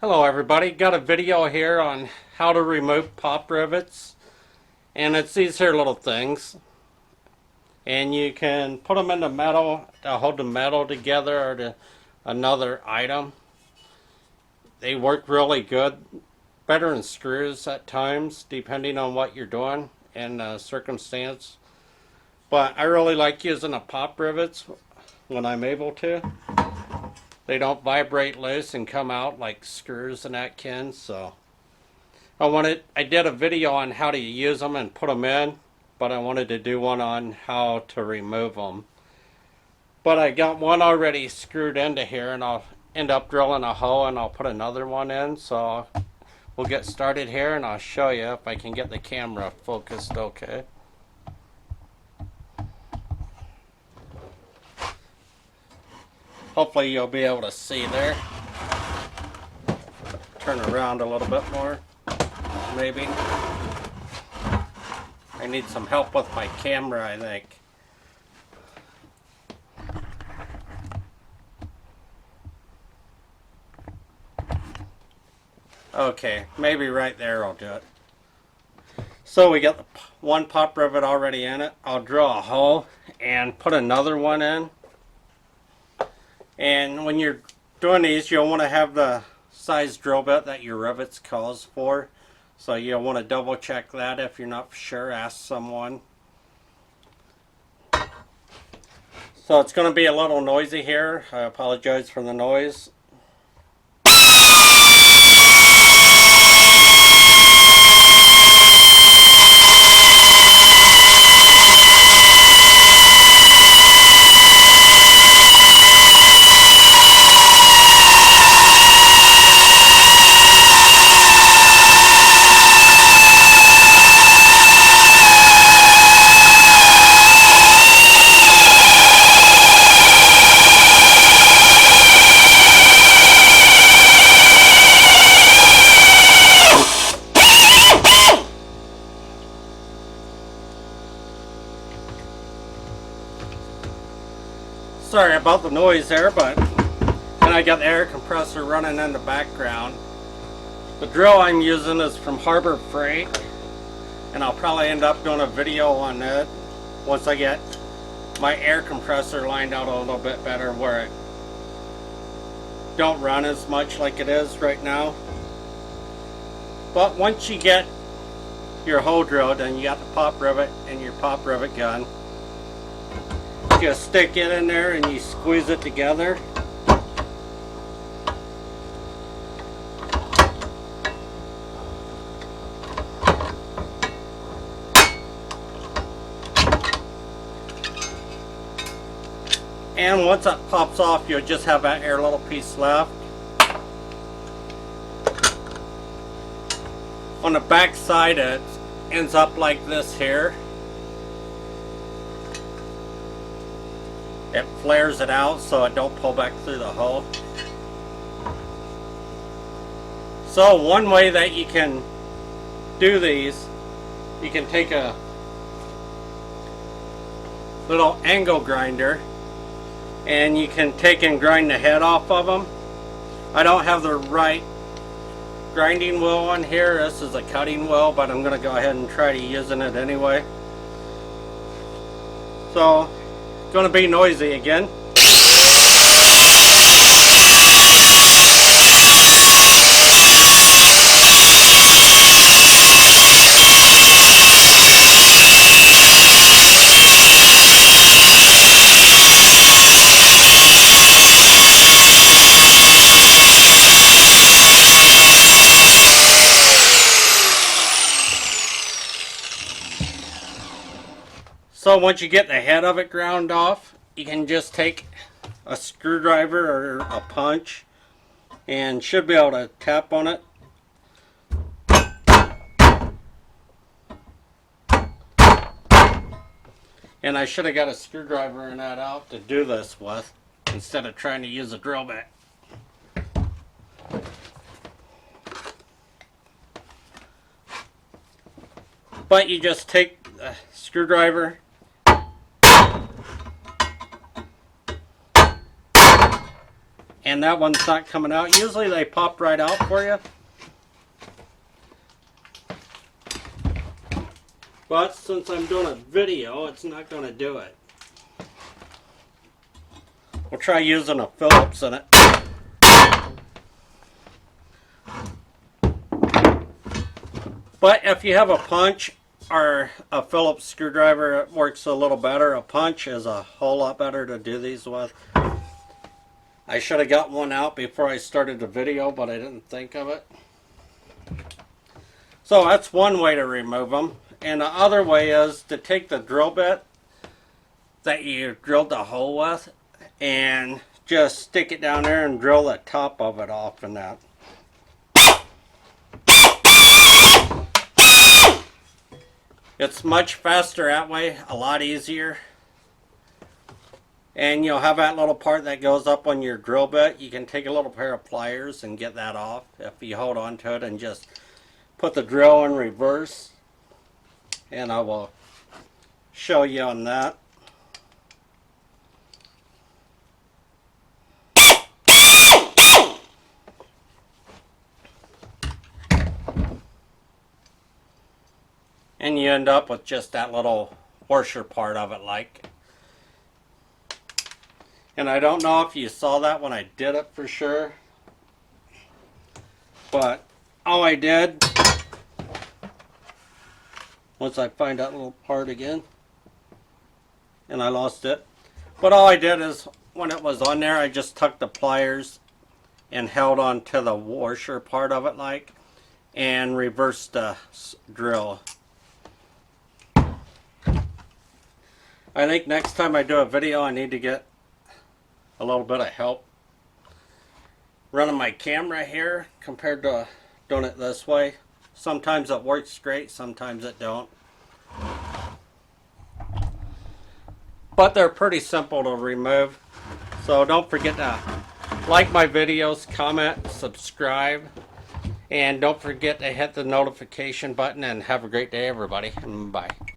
Hello everybody, got a video here on how to remove pop rivets, and it's these here little things, and you can put them into metal to hold the metal together or to another item. They work really good, better than screws at times depending on what you're doing and the circumstance, but I really like using the pop rivets when I'm able to. They don't vibrate loose and come out like screws and that can. So I did a video on how to use them and put them in, but I wanted to do one on how to remove them. But I got one already screwed into here, and I'll end up drilling a hole and I'll put another one in. So we'll get started here and I'll show you if I can get the camera focused okay. Hopefully you'll be able to see there. Turn around a little bit more, maybe. I need some help with my camera, I think. Okay, maybe right there will do it. So we got the one pop rivet already in it. I'll drill a hole and put another one in. And when you're doing these, you'll want to have the size drill bit that your rivets calls for. So you'll want to double check that. If you're not sure, ask someone. So it's going to be a little noisy here. I apologize for the noise. Sorry about the noise there, but and I got the air compressor running in the background. The drill I'm using is from Harbor Freight, and I'll probably end up doing a video on it once I get my air compressor lined out a little bit better where it don't run as much like it is right now. But once you get your hole drilled and you got the pop rivet and your pop rivet gun, you stick it in there and you squeeze it together. And once that pops off, you'll just have that air little piece left. On the back side, it ends up like this here. It flares it out so it don't pull back through the hole. So one way that you can do these, you can take a little angle grinder and you can take and grind the head off of them. I don't have the right grinding wheel on here. This is a cutting wheel, but I'm going to go ahead and try to using it anyway. So going to be noisy again. So once you get the head of it ground off, you can just take a screwdriver or a punch and should be able to tap on it. And I should have got a screwdriver in that out to do this with instead of trying to use a drill bit. But you just take the screwdriver and that one's not coming out. Usually they pop right out for you. But since I'm doing a video, it's not going to do it. We'll try using a Phillips in it. But if you have a punch or a Phillips screwdriver, it works a little better. A punch is a whole lot better to do these with. I should have got one out before I started the video, but I didn't think of it. So that's one way to remove them. And the other way is to take the drill bit that you drilled the hole with and just stick it down there and drill the top of it off and that. It's much faster that way, a lot easier. And you'll have that little part that goes up on your drill bit. You can take a little pair of pliers and get that off if you hold on to it and just put the drill in reverse. And I will show you on that. And you end up with just that little washer part of it like. And I don't know if you saw that when I did it for sure. But all I did, once I find that little part again, and I lost it. But all I did is, when it was on there, I just tucked the pliers and held on to the washer part of it like, and reversed the drill. I think next time I do a video, I need to get a little bit of help running my camera here compared to doing it this way. Sometimes it works great, sometimes it don't. But they're pretty simple to remove. So don't forget to like my videos, comment, subscribe, and don't forget to hit the notification button, and have a great day everybody. Bye.